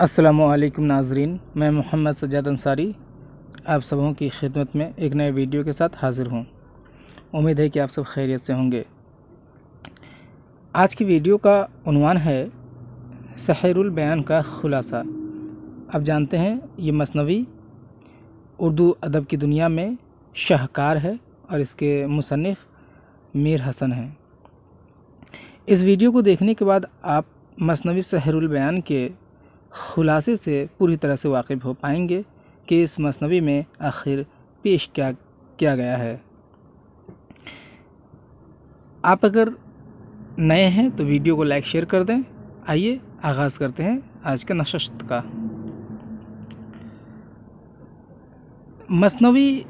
अस्सलामुअलैकुम नाज़रीन, मैं मोहम्मद सज्जाद अंसारी आप सबों की खिदमत में एक नए वीडियो के साथ हाज़िर हूँ। उम्मीद है कि आप सब खैरियत से होंगे। आज की वीडियो का उन्वान है सहरुल बयान का खुलासा। आप जानते हैं ये मसनवी उर्दू अदब की दुनिया में शाहकार है और इसके मुसन्निफ़ मीर हसन हैं। इस वीडियो को देखने के बाद आप मसनवी सहरुल बयान के खुलासे से पूरी तरह से वाकिफ़ हो पाएंगे कि इस मसनवी में आखिर पेश क्या किया गया है। आप अगर नए हैं तो वीडियो को लाइक शेयर कर दें। आइए आगाज़ करते हैं आज का नशस्त का। मसनवी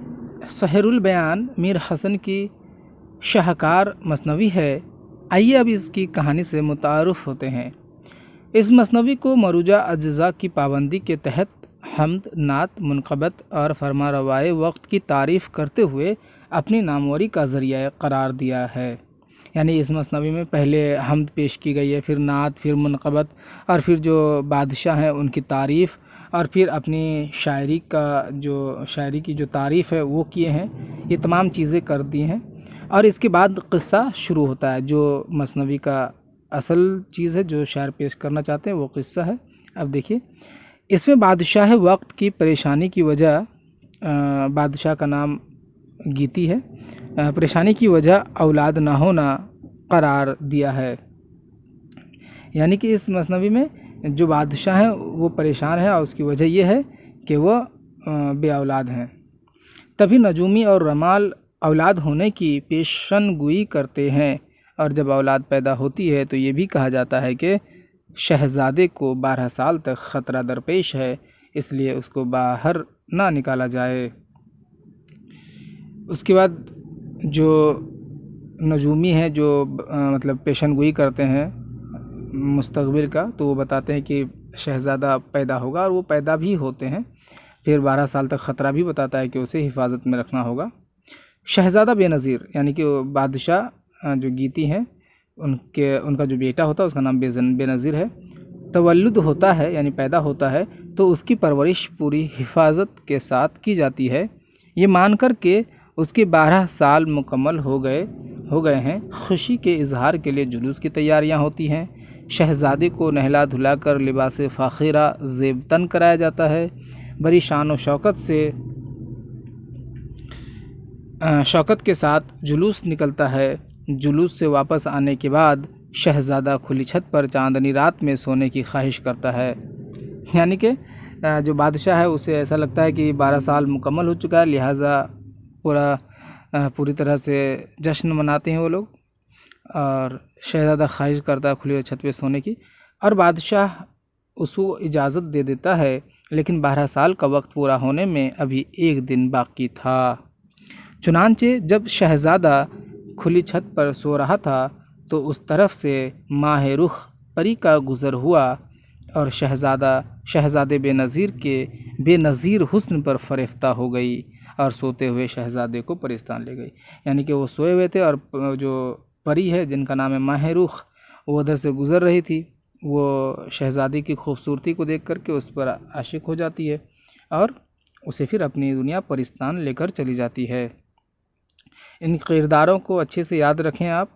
सहरुल बयान मीर हसन की शाहकार मसनवी है। आइए अब इसकी कहानी से मुतारुफ़ होते हैं। इस मसनवी को मरूजा अज्ज़ा की पाबंदी के तहत हम्द, नात, मुनक़बत और फरमारवाए वक्त की तारीफ़ करते हुए अपनी नामवरी का ज़रिया करार दिया है। यानी इस मसनवी में पहले हम्द पेश की गई है, फिर नात, फिर मुनक़बत और फिर जो बादशाह हैं उनकी तारीफ़ और फिर अपनी शायरी की जो तारीफ़ है वो किए हैं। ये तमाम चीज़ें कर दी हैं और इसके बाद क़िस्सा शुरू होता है। जो मसनवी का असल चीज़ है, जो शायर पेश करना चाहते हैं वो क़िस्सा है। अब देखिए, इसमें बादशाह वक्त की परेशानी की वजह, बादशाह का नाम गीती है, परेशानी की वजह औलाद ना होना करार दिया है। यानी कि इस मसनवी में जो बादशाह है वो परेशान है और उसकी वजह ये है कि वह बे औलाद हैं। तभी नजूमी और रमाल औलाद होने की पेशन गोई करते हैं और जब औलाद पैदा होती है तो ये भी कहा जाता है कि शहज़ादे को 12 साल तक ख़तरा दरपेश है, इसलिए उसको बाहर ना निकाला जाए। उसके बाद जो नजूमी हैं, जो मतलब पेशन गोई करते हैं मुस्तक़बिल का, तो वो बताते हैं कि शहज़ादा पैदा होगा और वो पैदा भी होते हैं। फिर 12 साल तक ख़तरा भी बताता है कि उसे हिफाजत में रखना होगा। शहज़ादा बेनज़ीर यानी कि बादशाह जो गीती हैं उनका जो बेटा होता है उसका नाम बेनज़ीर है। तवल्लुद होता है यानी पैदा होता है तो उसकी परवरिश पूरी हिफाजत के साथ की जाती है, ये मान कर के उसके 12 साल मुकम्मल हो गए हैं। खुशी के इजहार के लिए जुलूस की तैयारियां होती हैं। शहज़ादे को नहला धुला कर लिबास फ़ाखिरा ज़ेबतन कराया जाता है। बड़ी शान व शौकत के साथ जुलूस निकलता है। जुलूस से वापस आने के बाद शहज़ादा खुली छत पर चांदनी रात में सोने की ख्वाहिश करता है। यानी कि जो बादशाह है उसे ऐसा लगता है कि 12 साल मुकम्मल हो चुका है, लिहाजा पूरी तरह से जश्न मनाते हैं वो लोग। और शहज़ादा ख्वाहिश करता है खुली छत पे सोने की और बादशाह उसको इजाज़त दे देता है, लेकिन 12 साल का वक्त पूरा होने में अभी 1 दिन बाकी था। चुनांचे जब शहज़ादा खुली छत पर सो रहा था तो उस तरफ से माह रुख परी का गुज़र हुआ और शहज़ादे बेनज़ीर हुस्न पर फ़रेफ्ता हो गई और सोते हुए शहज़ादे को परिस्तान ले गई। यानी कि वो सोए हुए थे और जो परी है जिनका नाम है माह रुख, वो उधर से गुज़र रही थी। वो शहज़ादी की खूबसूरती को देख कर के उस पर आशिक हो जाती है और उसे फिर अपनी दुनिया परिस्तान लेकर चली जाती है। इन किरदारों को अच्छे से याद रखें आप।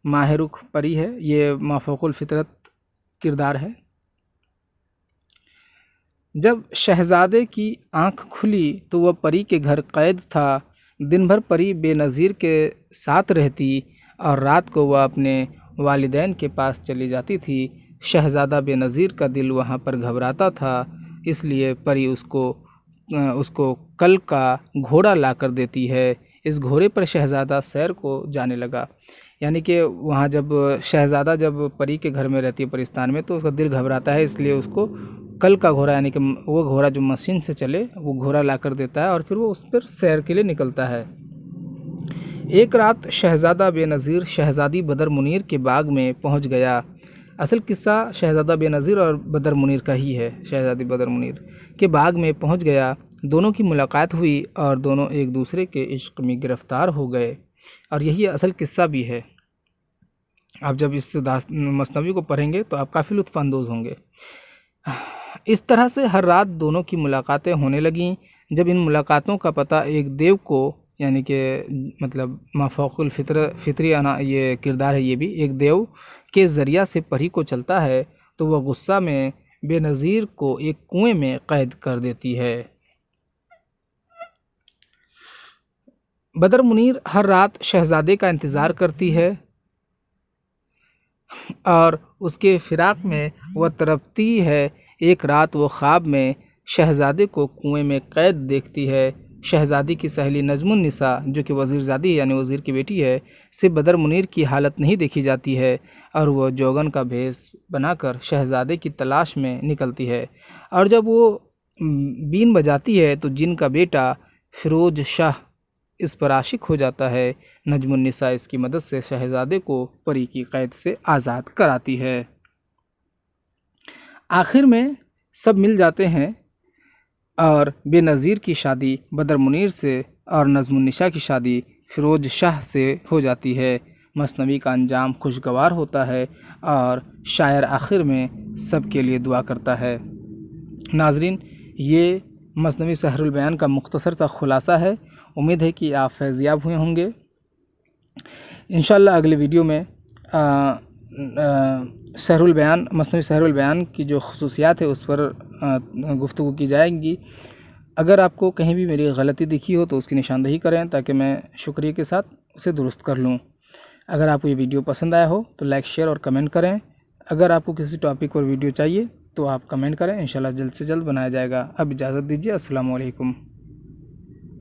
माह रुख परी है, ये माफ़ौकुल फितरत किरदार है। जब शहज़ादे की आँख खुली तो वह परी के घर कैद था। दिन भर परी बेनज़ीर के साथ रहती और रात को वह अपने वालिदैन के पास चली जाती थी। शहज़ादा बेनज़ीर का दिल वहाँ पर घबराता था, इसलिए परी उसको कल का घोड़ा ला कर देती है। इस घोड़े पर शहज़ादा सैर को जाने लगा। यानी कि वहाँ जब शहज़ादा जब परी के घर में रहती है परिस्तान में, तो उसका दिल घबराता है, इसलिए उसको कल का घोड़ा यानी कि वो घोड़ा जो मशीन से चले वो घोड़ा ला कर देता है और फिर वो उस पर सैर के लिए निकलता है। एक रात शहज़ादा बेनज़ीर शहज़ादी बदर मुनीर के बाग में पहुँच गया। असल किस्सा शहज़ादा बेनज़ीर और बदर मुनीर का ही है। शहज़ादी बदर मुनीर के बाग में पहुँच गया। दोनों की मुलाकात हुई और दोनों एक दूसरे के इश्क में गिरफ़्तार हो गए और यही असल किस्सा भी है। आप जब इस मसनवी को पढ़ेंगे तो आप काफ़ी लुत्फ़ अंदोज़ होंगे। اس طرح سے ہر رات دونوں کی ملاقاتیں ہونے لگیں۔ جب ان ملاقاتوں کا پتہ ایک دیو کو، یعنی کہ مطلب مافوق فطری یہ کردار ہے، یہ بھی ایک دیو کے ذریعہ سے پری کو چلتا ہے تو وہ غصہ میں بے نظیر کو ایک کنویں میں قید کر دیتی ہے۔ بدر منیر ہر رات شہزادے کا انتظار کرتی ہے اور اس کے فراق میں وہ تڑپتی ہے۔ ایک رات وہ خواب میں شہزادے کو کنویں میں قید دیکھتی ہے۔ شہزادی کی سہیلی نجم النساء، جو کہ وزیر زادی یعنی وزیر کی بیٹی ہے، سے بدر منیر کی حالت نہیں دیکھی جاتی ہے اور وہ جوگن کا بھیس بنا کر شہزادے کی تلاش میں نکلتی ہے، اور جب وہ بین بجاتی ہے تو جن کا بیٹا فیروز شاہ اس پر عاشق ہو جاتا ہے۔ نجم النساء اس کی مدد سے شہزادے کو پری کی قید سے آزاد کراتی ہے۔ آخر میں سب مل جاتے ہیں اور بے نظیر کی شادی بدر منیر سے اور نجم النساء کی شادی فیروز شاہ سے ہو جاتی ہے۔ مثنوی کا انجام خوشگوار ہوتا ہے اور شاعر آخر میں سب کے لیے دعا کرتا ہے۔ ناظرین، یہ مثنوی سحر البیان کا مختصر سا خلاصہ ہے۔ امید ہے کہ آپ فیضیاب ہوئے ہوں گے۔ انشاءاللہ اگلے ویڈیو میں سحر البیان، مثنوی سحر البیان کی جو خصوصیات ہے اس پر گفتگو کی جائے گی۔ اگر آپ کو کہیں بھی میری غلطی دکھی ہو تو اس کی نشاندہی کریں تاکہ میں شکریہ کے ساتھ اسے درست کر لوں۔ اگر آپ کو یہ ویڈیو پسند آیا ہو تو لائک، شیئر اور کمنٹ کریں۔ اگر آپ کو کسی ٹاپک پر ویڈیو چاہیے تو آپ کمنٹ کریں، انشاءاللہ جلد سے جلد بنایا جائے گا۔ اب اجازت دیجیے، السلام علیکم۔